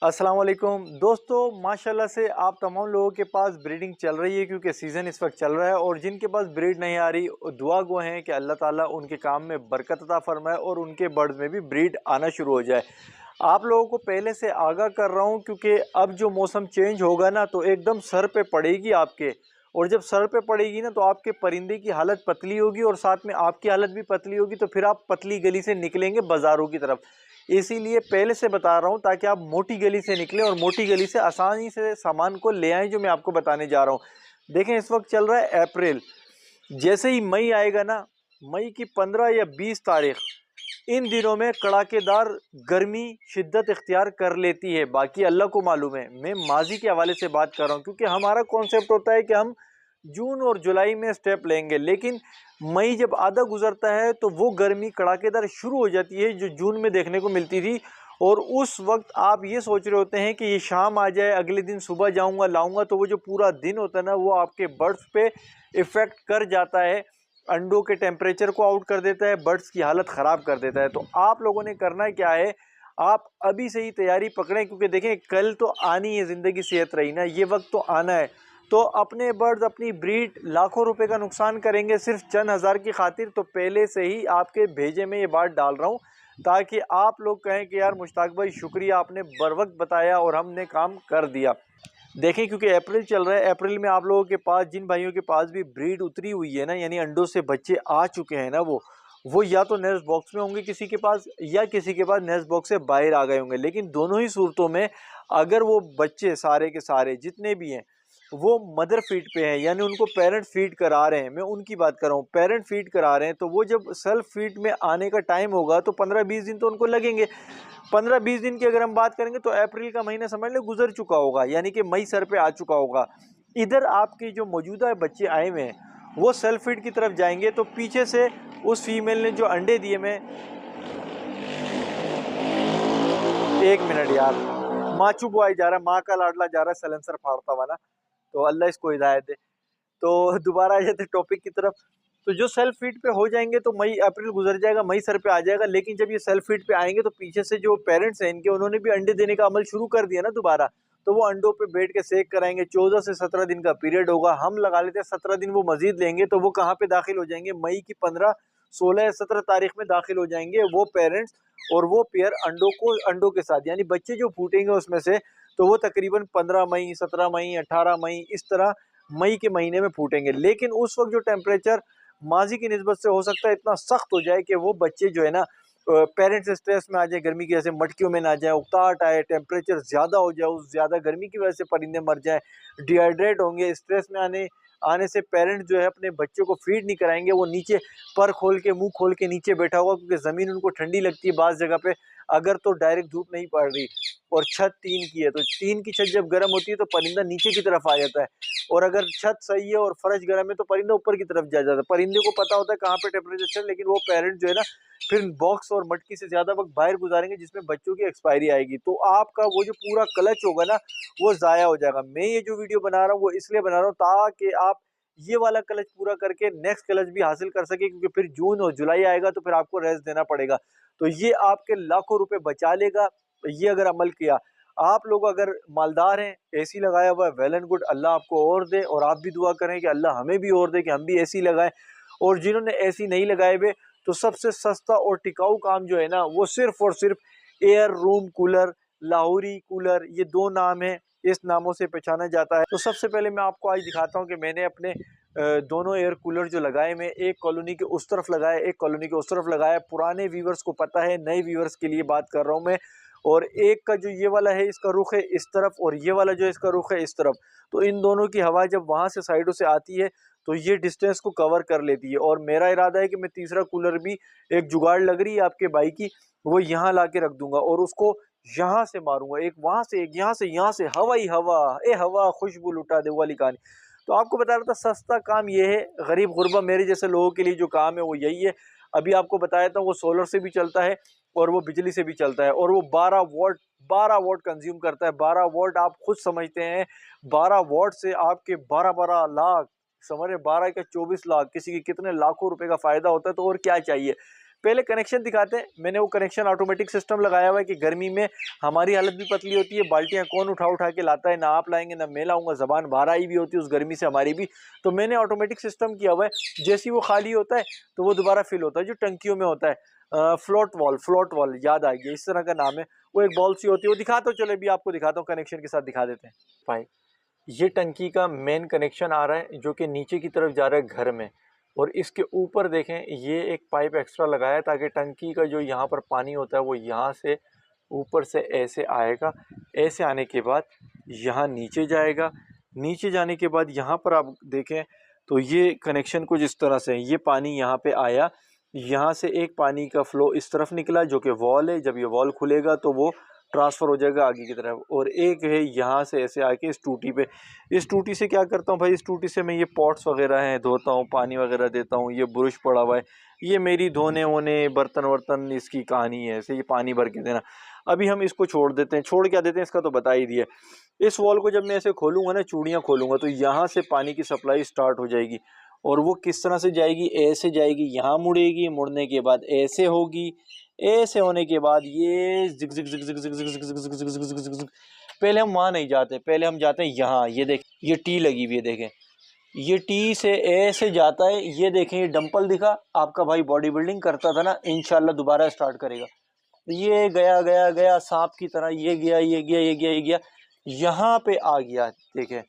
अस्सलाम वालेकुम दोस्तों, माशाल्लाह से आप तमाम लोगों के पास ब्रीडिंग चल रही है क्योंकि सीज़न इस वक्त चल रहा है। और जिनके पास ब्रीड नहीं आ रही, दुआ गो हैं कि अल्लाह ताला उनके काम में बरकत अता फरमाए और उनके बर्ड्स में भी ब्रीड आना शुरू हो जाए। आप लोगों को पहले से आगाह कर रहा हूँ क्योंकि अब जो मौसम चेंज होगा ना तो एकदम सर पे पड़ेगी आपके। और जब सर पे पड़ेगी ना तो आपके परिंदे की हालत पतली होगी और साथ में आपकी हालत भी पतली होगी, तो फिर आप पतली गली से निकलेंगे बाजारों की तरफ। इसीलिए पहले से बता रहा हूँ ताकि आप मोटी गली से निकलें और मोटी गली से आसानी से सामान को ले आएं जो मैं आपको बताने जा रहा हूँ। देखें, इस वक्त चल रहा है अप्रैल। जैसे ही मई आएगा ना, मई की 15 या 20 तारीख, इन दिनों में कड़ाकेदार गर्मी शिद्दत इख्तियार कर लेती है। बाकी अल्लाह को मालूम है, मैं माजी के हवाले से बात कर रहा हूँ क्योंकि हमारा कॉन्सेप्ट होता है कि हम जून और जुलाई में स्टेप लेंगे, लेकिन मई जब आधा गुजरता है तो वो गर्मी कड़ाकेदार शुरू हो जाती है जो जून में देखने को मिलती थी। और उस वक्त आप ये सोच रहे होते हैं कि ये शाम आ जाए, अगले दिन सुबह जाऊंगा लाऊंगा, तो वो जो पूरा दिन होता है ना वो आपके बर्ड्स पे इफ़ेक्ट कर जाता है। अंडों के टेम्परेचर को आउट कर देता है, बर्ड्स की हालत ख़राब कर देता है। तो आप लोगों ने करना क्या है, आप अभी से ही तैयारी पकड़ें क्योंकि देखें कल तो आनी है, ज़िंदगी सेहत रही ना, ये वक्त तो आना है। तो अपने बर्ड्स, अपनी ब्रीड, लाखों रुपए का नुकसान करेंगे सिर्फ चंद हज़ार की खातिर। तो पहले से ही आपके भेजे में ये बात डाल रहा हूँ ताकि आप लोग कहें कि यार मुश्ताक भाई शुक्रिया, आपने बर वक्त बताया और हमने काम कर दिया। देखें, क्योंकि अप्रैल चल रहा है, अप्रैल में आप लोगों के पास, जिन भाइयों के पास भी ब्रीड उतरी हुई है ना, यानी अंडों से बच्चे आ चुके हैं ना, वो या तो नेस्ट बॉक्स में होंगे किसी के पास, या किसी के पास नेस्ट बॉक्स से बाहर आ गए होंगे। लेकिन दोनों ही सूरतों में अगर वो बच्चे सारे के सारे जितने भी हैं वो मदर फीड पे हैं, यानी उनको पेरेंट फीड करा रहे हैं, मैं उनकी बात कर रहा हूँ, पेरेंट फीड करा रहे हैं, तो वो जब सेल्फ फीड में आने का टाइम होगा तो 15-20 दिन तो उनको लगेंगे। 15-20 दिन की अगर हम बात करेंगे तो अप्रैल का महीना समझ लो गुजर चुका होगा, यानी कि मई सर पे आ चुका होगा। इधर आपके जो मौजूदा बच्चे आए हुए हैं वो सेल्फ फीड की तरफ जाएंगे, तो पीछे से उस फीमेल ने जो अंडे दिए, मैं 1 मिनट यार, माचू बुआई जा रहा है, माँ का लाडला जा रहा है सलेंसर फाड़ता हुआ ना, तो अल्लाह इसको हिदायत दे। तो दोबारा आ जाते टॉपिक की तरफ। तो जो सेल्फ फीड पे हो जाएंगे तो मई अप्रैल गुजर जाएगा, मई सर पे आ जाएगा। लेकिन जब ये सेल्फ फीड पे आएंगे तो पीछे से जो पेरेंट्स हैं इनके, उन्होंने भी अंडे देने का अमल शुरू कर दिया ना दोबारा, तो वो अंडों पे बैठ के सेक कराएंगे। 14 से 17 दिन का पीरियड होगा, हम लगा लेते हैं 17 दिन, वो मजीद लेंगे। तो वो कहाँ पे दाखिल हो जाएंगे, मई की 15, 16 या 17 तारीख में दाखिल हो जाएंगे वो पेरेंट्स और वो पेयर अंडों के साथ, यानी बच्चे जो फूटेंगे उसमें से, तो वो तकरीबन 15 मई, 17 मई, 18 मई, इस तरह मई के महीने में फूटेंगे। लेकिन उस वक्त जो टेम्परेचर माजी की निस्बत से हो सकता है इतना सख्त हो जाए कि वो बच्चे जो है ना पेरेंट्स स्ट्रेस में आ जाए, गर्मी की वजह से मटकियों में ना जाए, उकताहट आए, टेम्परेचर ज़्यादा हो जाए, उस ज़्यादा गर्मी की वजह से परिंदे मर जाएं, डिहाइड्रेट होंगे। स्ट्रेस में आने आने से पेरेंट्स जो है अपने बच्चों को फीड नहीं कराएंगे, वो नीचे पर खोल के, मुंह खोल के नीचे बैठा होगा क्योंकि ज़मीन उनको ठंडी लगती है बाज़ जगह पे, अगर तो डायरेक्ट धूप नहीं पड़ रही। और छत टीन की है तो टीन की छत जब गर्म होती है तो परिंदा नीचे की तरफ आ जाता है, और अगर छत सही है और फर्श गर्म है तो परिंदा ऊपर की तरफ जा जाता है। परिंदे को पता होता है कहाँ पे टेम्परेचर अच्छा है, लेकिन वो पेरेंट जो है ना फिर बॉक्स और मटकी से ज्यादा वक्त बाहर गुजारेंगे जिसमें बच्चों की एक्सपायरी आएगी, तो आपका वो जो पूरा क्लच होगा ना वो जाया हो जाएगा। मैं ये जो वीडियो बना रहा हूँ वो इसलिए बना रहा हूँ ताकि आप ये वाला क्लच पूरा करके नेक्स्ट क्लच भी हासिल कर सके, क्योंकि फिर जून और जुलाई आएगा तो फिर आपको रेस्ट देना पड़ेगा। तो ये आपके लाखों रुपए बचा लेगा, तो ये अगर अमल किया। आप लोग अगर मालदार हैं, एसी लगाया हुआ है, वेल एंड गुड, अल्लाह आपको और दे, और आप भी दुआ करें कि अल्लाह हमें भी और दे कि हम भी एसी लगाएं। और जिन्होंने एसी नहीं लगाए हुए, तो सबसे सस्ता और टिकाऊ काम जो है ना वो सिर्फ और सिर्फ air room cooler, Lahori cooler, ये दो नाम है, इस नामों से पहचाना जाता है। तो सबसे पहले मैं आपको आज दिखाता हूँ कि मैंने अपने दोनों एयर कूलर जो लगाए, मैं एक कॉलोनी के उस तरफ लगाया, एक कॉलोनी के उस तरफ लगाया। पुराने व्यूवर्स को पता है, नए व्यूवर्स के लिए बात कर रहा हूँ मैं। और एक का जो ये वाला है इसका रुख है इस तरफ, और ये वाला जो इसका रुख है इस तरफ। तो इन दोनों की हवा जब वहां से साइडों से आती है तो ये डिस्टेंस को कवर कर लेती है। और मेरा इरादा है कि मैं तीसरा कूलर भी, एक जुगाड़ लग रही है आपके भाई की, वो यहाँ ला के रख दूंगा और उसको यहाँ से मारूंगा, एक वहां से, एक यहाँ से हवा ही हवा, ए हवा खुशबू लुटा दे, वो वाली कहानी। तो आपको बता रहा था सस्ता काम ये है, गरीब गुरबा मेरे जैसे लोगों के लिए जो काम है वो यही है। अभी आपको बताया था वो सोलर से भी चलता है और वो बिजली से भी चलता है, और वो 12 वोल्ट कंज्यूम करता है। 12 वोल्ट आप खुद समझते हैं, 12 वोल्ट से आपके 12-12 लाख, समझ रहे, 12 का 24 लाख, किसी के कितने लाखों रुपए का फायदा होता है। तो और क्या चाहिए। पहले कनेक्शन दिखाते हैं। मैंने वो कनेक्शन ऑटोमेटिक सिस्टम लगाया हुआ है कि गर्मी में हमारी हालत भी पतली होती है, बाल्टियाँ कौन उठा उठा के लाता है, ना आप लाएंगे ना मैं लाऊंगा, ज़बान बाहर आई भी होती है उस गर्मी से हमारी भी। तो मैंने ऑटोमेटिक सिस्टम किया हुआ है, जैसे ही वो खाली होता है तो वो दोबारा फिल होता है, जो टंकियों में होता है। फ्लोट वॉल याद आ गया, इस तरह का नाम है। वो एक बॉल सी होती है, वो दिखाता हूँ, चलो अभी आपको दिखाता हूँ, कनेक्शन के साथ दिखा देते हैं। भाई ये टंकी का मेन कनेक्शन आ रहा है जो कि नीचे की तरफ जा रहा है घर में, और इसके ऊपर देखें ये एक पाइप एक्स्ट्रा लगाया है ताकि टंकी का जो यहाँ पर पानी होता है वो यहाँ से ऊपर से ऐसे आएगा, ऐसे आने के बाद यहाँ नीचे जाएगा, नीचे जाने के बाद यहाँ पर आप देखें तो ये कनेक्शन कुछ इस तरह से है। ये पानी यहाँ पे आया, यहाँ से एक पानी का फ्लो इस तरफ निकला जो कि वॉल है, जब ये वॉल खुलेगा तो वो ट्रांसफ़र हो जाएगा आगे की तरफ, और एक है यहाँ से ऐसे आके इस टूटी पे। इस टूटी से क्या करता हूँ भाई, इस टूटी से मैं ये पॉट्स वगैरह हैं धोता हूँ, पानी वगैरह देता हूँ। ये ब्रुश पड़ा हुआ है, ये मेरी धोने वोने बर्तन वर्तन इसकी कहानी है, ऐसे ये पानी भर के देना। अभी हम इसको छोड़ देते हैं, छोड़ क्या देते हैं इसका तो बता ही दिया। इस वॉल को जब मैं ऐसे खोलूँगा ना, चूड़ियाँ खोलूँगा, तो यहाँ से पानी की सप्लाई स्टार्ट हो जाएगी। और वो किस तरह से जाएगी, ऐसे जाएगी, यहाँ मुड़ेगी, मुड़ने के बाद ऐसे होगी, ऐसे होने के बाद ये jig jig jig jig jig jig jig jig jig jig jig jig jig. पहले हम वहाँ नहीं जाते, पहले हम जाते हैं यहाँ, ये देख ये टी लगी हुई है, देखें ये टी से ऐसे जाता है। ये देखें ये डंपल दिखा, आपका भाई बॉडी बिल्डिंग करता था ना, इंशाल्लाह दोबारा स्टार्ट करेगा। ये गया गया गया सांप की तरह, ये गया ये गया ये गया ये गया, यहाँ पे आ गया। देखें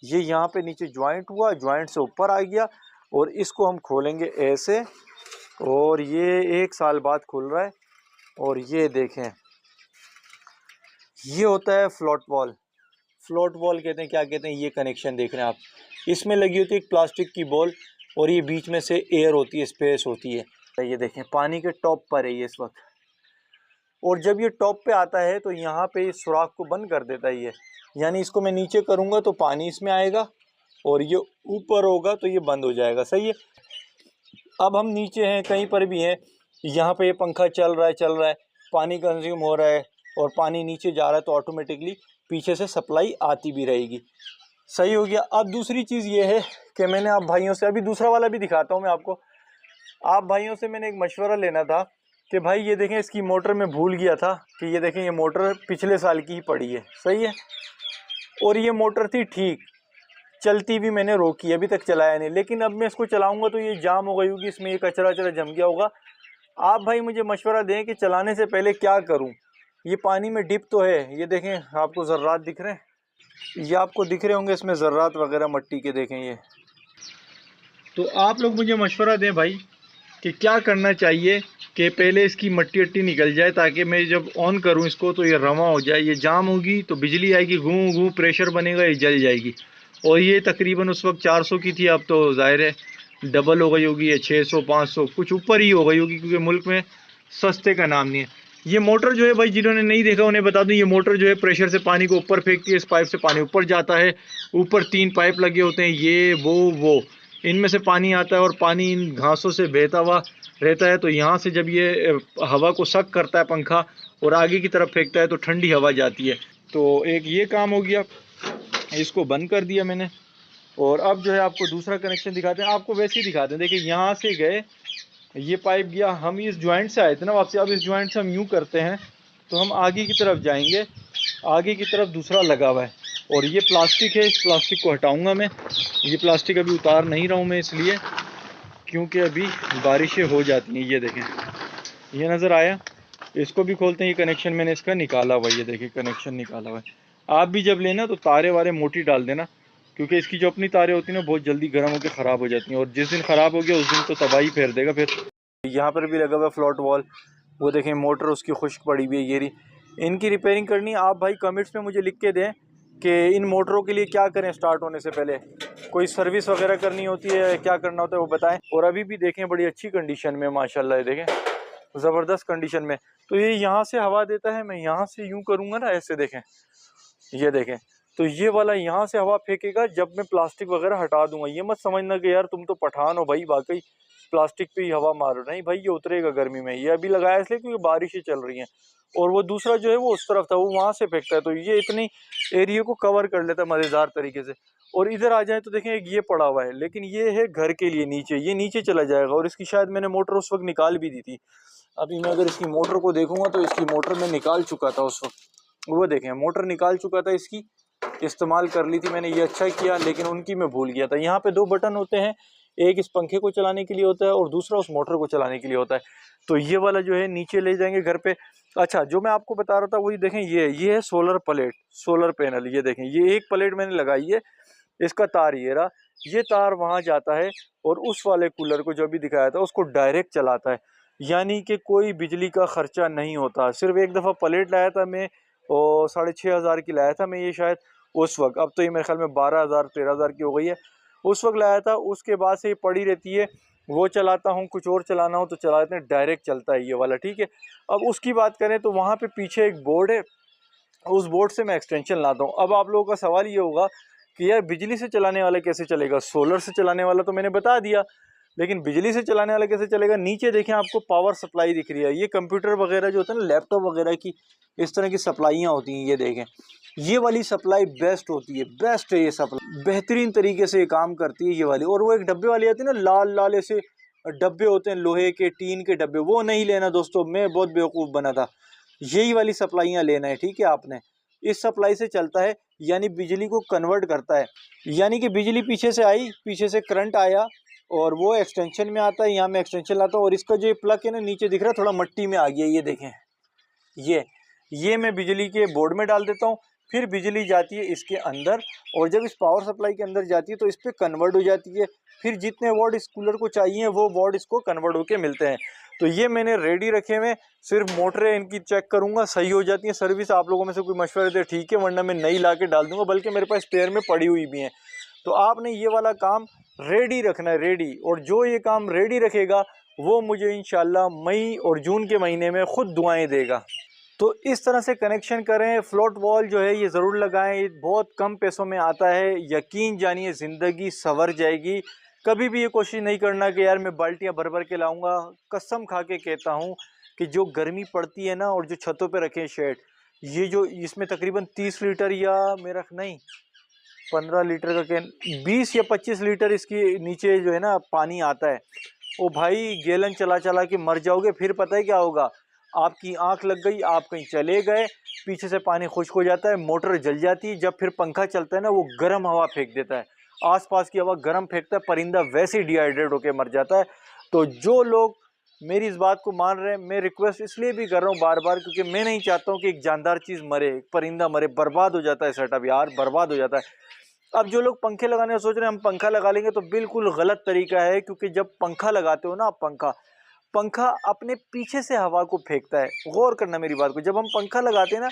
ये यहाँ पे नीचे ज्वाइंट हुआ, ज्वाइंट से ऊपर आ गया, और इसको हम खोलेंगे ऐसे, और ये 1 साल बाद खुल रहा है। और ये देखें ये होता है फ्लोट वॉल। फ्लोट वॉल कहते हैं, क्या कहते हैं, ये कनेक्शन देख रहे हैं आप, इसमें लगी होती है एक प्लास्टिक की बॉल, और ये बीच में से एयर होती है, स्पेस होती है। ये देखें पानी के टॉप पर है ये इस वक्त, और जब ये टॉप पे आता है तो यहाँ पे इस सुराख को बंद कर देता है ये, यानी इसको मैं नीचे करूँगा तो पानी इसमें आएगा, और ये ऊपर होगा तो ये बंद हो जाएगा। सही है। अब हम नीचे हैं, कहीं पर भी हैं, यहाँ पे ये पंखा चल रहा है, पानी कंज्यूम हो रहा है, और पानी नीचे जा रहा है, तो ऑटोमेटिकली पीछे से सप्लाई आती भी रहेगी। सही हो गया। अब दूसरी चीज़ ये है कि मैंने आप भाइयों से, अभी दूसरा वाला भी दिखाता हूँ मैं आपको। आप भाइयों से मैंने एक मशवरा लेना था कि भाई ये देखें इसकी मोटर में भूल गया था कि ये देखें ये मोटर पिछले साल की ही पड़ी है। सही है। और ये मोटर थी ठीक, चलती भी मैंने रोकी, अभी तक चलाया नहीं, लेकिन अब मैं इसको चलाऊंगा तो ये जाम हो गई होगी, इसमें ये कचरा वचरा जम गया होगा। आप भाई मुझे मशवरा दें कि चलाने से पहले क्या करूं। ये पानी में डिप तो है, ये देखें आपको ज़र्रात दिख रहे हैं, ये आपको दिख रहे होंगे इसमें ज़र्रात वगैरह मट्टी के, देखें ये। तो आप लोग मुझे मशवरा दें भाई कि क्या करना चाहिए कि पहले इसकी मट्टी वट्टी निकल जाए, ताकि मैं जब ऑन करूं इसको तो ये रवा हो जाए। ये जाम होगी तो बिजली आएगी, गूं गूं प्रेशर बनेगा, ये जल जाएगी। और ये तकरीबन उस वक्त 400 की थी, अब तो ज़ाहिर है डबल हो गई होगी, ये 600 500 कुछ ऊपर ही हो गई होगी, क्योंकि मुल्क में सस्ते का नाम नहीं है। ये मोटर जो है भाई, जिन्होंने नहीं देखा उन्हें बता दूं, ये मोटर जो है प्रेशर से पानी को ऊपर फेंकती है, इस पाइप से पानी ऊपर जाता है। ऊपर 3 पाइप लगे होते हैं, ये वो इनमें से पानी आता है, और पानी इन घासों से बहता हुआ रहता है। तो यहाँ से जब ये हवा को सक करता है पंखा और आगे की तरफ फेंकता है तो ठंडी हवा जाती है। तो एक ये काम हो गया, इसको बंद कर दिया मैंने। और अब जो है आपको दूसरा कनेक्शन दिखाते हैं, आपको वैसे ही दिखाते हैं। देखिए यहाँ से गए, ये पाइप गया, हम इस ज्वाइंट से आए थे ना वापसी, अब इस ज्वाइंट से हम यूँ करते हैं तो हम आगे की तरफ जाएंगे, आगे की तरफ दूसरा लगा हुआ है। और ये प्लास्टिक है, इस प्लास्टिक को हटाऊंगा मैं। ये प्लास्टिक अभी उतार नहीं रहा हूँ मैं, इसलिए क्योंकि अभी बारिशें हो जाती हैं। ये देखें ये नज़र आया, इसको भी खोलते हैं। ये कनेक्शन मैंने इसका निकाला हुआ है, ये देखिए कनेक्शन निकाला हुआ है। आप भी जब लेना तो तारे वारे मोटी डाल देना, क्योंकि इसकी जो अपनी तारें होती हैं ना बहुत जल्दी गर्म होकर ख़राब हो जाती हैं, और जिस दिन ख़राब हो गया उस दिन तो तबाही फेर देगा फिर। यहाँ पर भी लगा हुआ फ्लोट वॉल, वो देखें मोटर उसकी खुश्क पड़ी हुई है। ये इनकी रिपेयरिंग करनी है। आप भाई कमेंट्स में मुझे लिख के दें कि इन मोटरों के लिए क्या करें, स्टार्ट होने से पहले कोई सर्विस वगैरह करनी होती है, क्या करना होता है वो बताएं। और अभी भी देखें बड़ी अच्छी कंडीशन में माशाल्लाह, ये देखें ज़बरदस्त कंडीशन में। तो ये यहाँ से हवा देता है, मैं यहाँ से यूँ करूँगा ना ऐसे, देखें ये देखें, तो ये वाला यहाँ से हवा फेंकेगा जब मैं प्लास्टिक वगैरह हटा दूंगा। ये मत समझना कि यार तुम तो पठान हो भाई, वाकई प्लास्टिक पे ही हवा मारो, नहीं भाई ये उतरेगा गर्मी में। ये अभी लगाया इसलिए क्योंकि बारिशें चल रही हैं। और वो दूसरा जो है वो उस तरफ था, वो वहां से फेंकता है, तो ये इतनी एरिया को कवर कर लेता है मजेदार तरीके से। और इधर आ जाए तो देखें एक ये पड़ा हुआ है, लेकिन ये है घर के लिए नीचे, ये नीचे चला जाएगा। और इसकी शायद मैंने मोटर उस वक्त निकाल भी दी थी। अभी मैं अगर इसकी मोटर को देखूंगा तो इसकी मोटर में निकाल चुका था उस वक्त, वो देखें मोटर निकाल चुका था, इसकी इस्तेमाल कर ली थी मैंने, ये अच्छा किया। लेकिन उनकी मैं भूल गया था। यहाँ पे 2 बटन होते हैं, एक इस पंखे को चलाने के लिए होता है और दूसरा उस मोटर को चलाने के लिए होता है। तो ये वाला जो है नीचे ले जाएंगे घर पे। अच्छा, जो मैं आपको बता रहा था वही देखें, ये है सोलर प्लेट, सोलर पैनल। ये देखें, ये एक प्लेट मैंने लगाई है, इसका तार ये रहा, ये तार वहां जाता है और उस वाले कूलर को जो भी दिखाया था उसको डायरेक्ट चलाता है। यानी कि कोई बिजली का खर्चा नहीं होता। सिर्फ एक दफ़ा प्लेट लाया था मैं, और 6,500 की लाया था मैं ये शायद उस वक्त। अब तो ये मेरे ख्याल में 12,000 13,000 की हो गई है। उस वक्त लाया था, उसके बाद से ये पड़ी रहती है। वो चलाता हूँ, कुछ और चलाना हो तो चला देते हैं, डायरेक्ट चलता है ये वाला, ठीक है। अब उसकी बात करें तो वहाँ पे पीछे एक बोर्ड है, उस बोर्ड से मैं एक्सटेंशन लाता हूँ। अब आप लोगों का सवाल ये होगा कि यार बिजली से चलाने वाला कैसे चलेगा? सोलर से चलाने वाला तो मैंने बता दिया, लेकिन बिजली से चलाने वाला कैसे चलेगा? नीचे देखें, आपको पावर सप्लाई दिख रही है। ये कंप्यूटर वगैरह जो होता है ना, लैपटॉप वगैरह की इस तरह की सप्लाइयाँ होती हैं। ये देखें, ये वाली सप्लाई बेस्ट होती है, बेस्ट है ये सप्लाई, बेहतरीन तरीके से काम करती है ये वाली। और वो एक डब्बे वाली आती है ना, लाल लाल ऐसे डब्बे होते हैं, लोहे के टीन के डब्बे, वो नहीं लेना दोस्तों, मैं बहुत बेवकूफ़ बना था। यही वाली सप्लाइयाँ लेना है, ठीक है आपने। इस सप्लाई से चलता है, यानी बिजली को कन्वर्ट करता है। यानी कि बिजली पीछे से आई, पीछे से करंट आया और वो एक्सटेंशन में आता है। यहाँ में एक्सटेंशन लाता हूँ और इसका जो प्लग है ना, नीचे दिख रहा है, थोड़ा मट्टी में आ गया, ये देखें। ये मैं बिजली के बोर्ड में डाल देता हूँ, फिर बिजली जाती है इसके अंदर, और जब इस पावर सप्लाई के अंदर जाती है तो इस पर कन्वर्ट हो जाती है। फिर जितने वाट इस कूलर को चाहिए वो वाट इसको कन्वर्ट होके मिलते हैं। तो ये मैंने रेडी रखे हुए, सिर्फ मोटरें इनकी चेक करूंगा, सही हो जाती है। सर्विस आप लोगों में से कोई मशवरा दे ठीक है, वरना मैं नई ला के डाल दूंगा, बल्कि मेरे पास स्पेयर में पड़ी हुई भी हैं। तो आपने ये वाला काम रेडी रखना है, रेडी। और जो ये काम रेडी रखेगा वो मुझे इंशाल्लाह मई और जून के महीने में खुद दुआएं देगा। तो इस तरह से कनेक्शन करें। फ्लोट वॉल जो है ये ज़रूर लगाएं, ये बहुत कम पैसों में आता है। यकीन जानिए ज़िंदगी संवर जाएगी। कभी भी ये कोशिश नहीं करना कि यार मैं बाल्टियाँ भर भर के लाऊंगा। कसम खा के कहता हूँ कि जो गर्मी पड़ती है ना, और जो छतों पे रखे शेड, ये जो इसमें तकरीबन 30 लीटर या मेरा नहीं 15 लीटर का कैन, 20 या 25 लीटर इसकी नीचे जो है ना पानी आता है। ओ भाई, गैलन चला चला के मर जाओगे। फिर पता है क्या होगा? आपकी आंख लग गई, आप कहीं चले गए, पीछे से पानी खुश्क हो जाता है, मोटर जल जाती है। जब फिर पंखा चलता है ना, वो गर्म हवा फेंक देता है, आसपास की हवा गर्म फेंकता है, परिंदा वैसे ही डिहाइड्रेट होकर मर जाता है। तो जो लोग मेरी इस बात को मान रहे हैं, मैं रिक्वेस्ट इसलिए भी कर रहा हूँ बार बार, क्योंकि मैं नहीं चाहता हूँ कि एक जानदार चीज़ मरे, एक परिंदा मरे, बर्बाद हो जाता है सेटअप यार, बर्बाद हो जाता है। अब जो लोग पंखे लगाने का सोच रहे हैं हम पंखा लगा लेंगे, तो बिल्कुल गलत तरीका है। क्योंकि जब पंखा लगाते हो ना आप, पंखा अपने पीछे से हवा को फेंकता है। गौर करना मेरी बात को, जब हम पंखा लगाते हैं ना,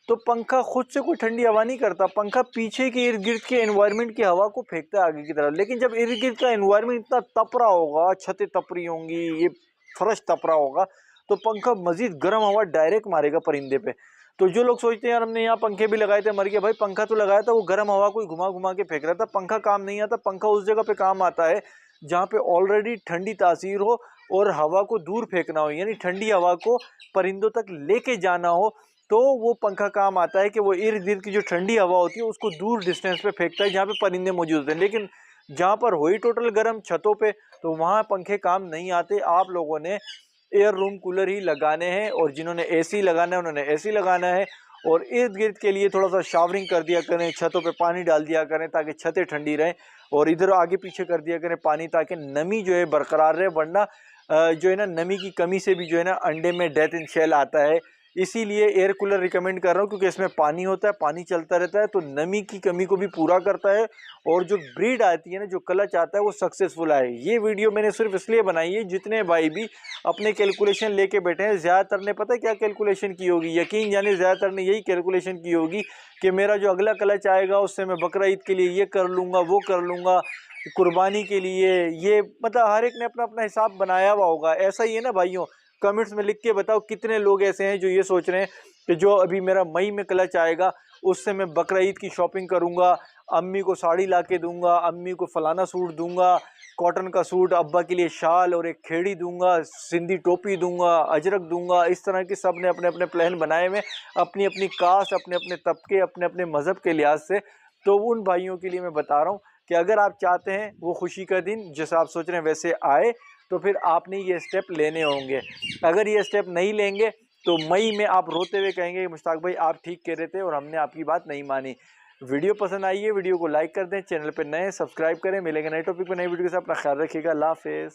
तो पंखा खुद से कोई ठंडी हवा नहीं करता, पंखा पीछे के इर्द गिर्द के एनवायरनमेंट की हवा को फेंकता है आगे की तरफ। लेकिन जब इर्द गिर्द का एनवायरनमेंट इतना तप रहा होगा, छतें तप रही होंगी, ये फर्श तप रहा होगा, तो पंखा मजीद गर्म हवा डायरेक्ट मारेगा परिंदे पे। तो जो लोग सोचते हैं यार हमने यहाँ पंखे भी लगाए थे मर गया, भाई पंखा तो लगाया था, वो गर्म हवा को घुमा घुमा के फेंक रहा था। पंखा काम नहीं आता। पंखा उस जगह पे काम आता है जहाँ पे ऑलरेडी ठंडी तासीर हो और हवा को दूर फेंकना हो, यानी ठंडी हवा को परिंदों तक लेके जाना हो, तो वो पंखा काम आता है कि वो इर्द गिर्द की जो ठंडी हवा होती है उसको दूर डिस्टेंस पे फेंकता है जहाँ पे परिंदे मौजूद होते हैं। लेकिन जहाँ पर हो ही टोटल गर्म छतों पे, तो वहाँ पंखे काम नहीं आते। आप लोगों ने एयर रूम कूलर ही लगाने हैं, और जिन्होंने एसी लगाना है उन्होंने एसी लगाना है। और इर्द गिर्द के लिए थोड़ा सा शावरिंग कर दिया करें, छतों पे पानी डाल दिया करें ताकि छतें ठंडी रहें, और इधर आगे पीछे कर दिया करें पानी, ताकि नमी जो है बरकरार रहे। वरना जो है ना, नमी की कमी से भी जो है ना अंडे में डेथ इन शेल आता है। इसीलिए एयर कूलर रिकमेंड कर रहा हूँ, क्योंकि इसमें पानी होता है, पानी चलता रहता है, तो नमी की कमी को भी पूरा करता है, और जो ब्रीड आती है ना, जो क्लच आता है, वो सक्सेसफुल आए। ये वीडियो मैंने सिर्फ इसलिए बनाई है, जितने भाई भी अपने कैलकुलेशन लेके बैठे हैं, ज़्यादातर ने पता है क्या कैलकुलेशन की होगी? यकीन जाने ज़्यादातर ने यही कैलकुलेशन की होगी कि मेरा जो अगला क्लच आएगा उससे मैं बकरा ईद के लिए ये कर लूँगा, वो कर लूँगा, कुर्बानी के लिए ये, मतलब हर एक ने अपना अपना हिसाब बनाया हुआ होगा। ऐसा ही है ना भाइयों? कमेंट्स में लिख के बताओ कितने लोग ऐसे हैं जो ये सोच रहे हैं कि जो अभी मेरा मई में क्लच आएगा उससे मैं बकरा ईद की शॉपिंग करूंगा, अम्मी को साड़ी ला के दूंगा, अम्मी को फलाना सूट दूंगा, कॉटन का सूट, अब्बा के लिए शाल और एक खेड़ी दूंगा, सिंधी टोपी दूंगा, अजरक दूंगा। इस तरह के सब ने अपने अपने प्लान बनाए हुए, अपनी अपनी कास्ट, अपने अपने तबके, अपने अपने मज़हब के लिहाज से। तो उन भाइयों के लिए मैं बता रहा हूँ कि अगर आप चाहते हैं वो खुशी का दिन जैसा आप सोच रहे हैं वैसे आए, तो फिर आपने ये स्टेप लेने होंगे। अगर ये स्टेप नहीं लेंगे तो मई में आप रोते हुए कहेंगे मुश्ताक भाई आप ठीक कह रहे थे और हमने आपकी बात नहीं मानी। वीडियो पसंद आई है, वीडियो को लाइक कर दें, चैनल पर नए सब्सक्राइब करें। मिलेंगे नए टॉपिक पर नई वीडियो के साथ। अपना ख्याल रखिएगा। अल्लाह हाफिज़।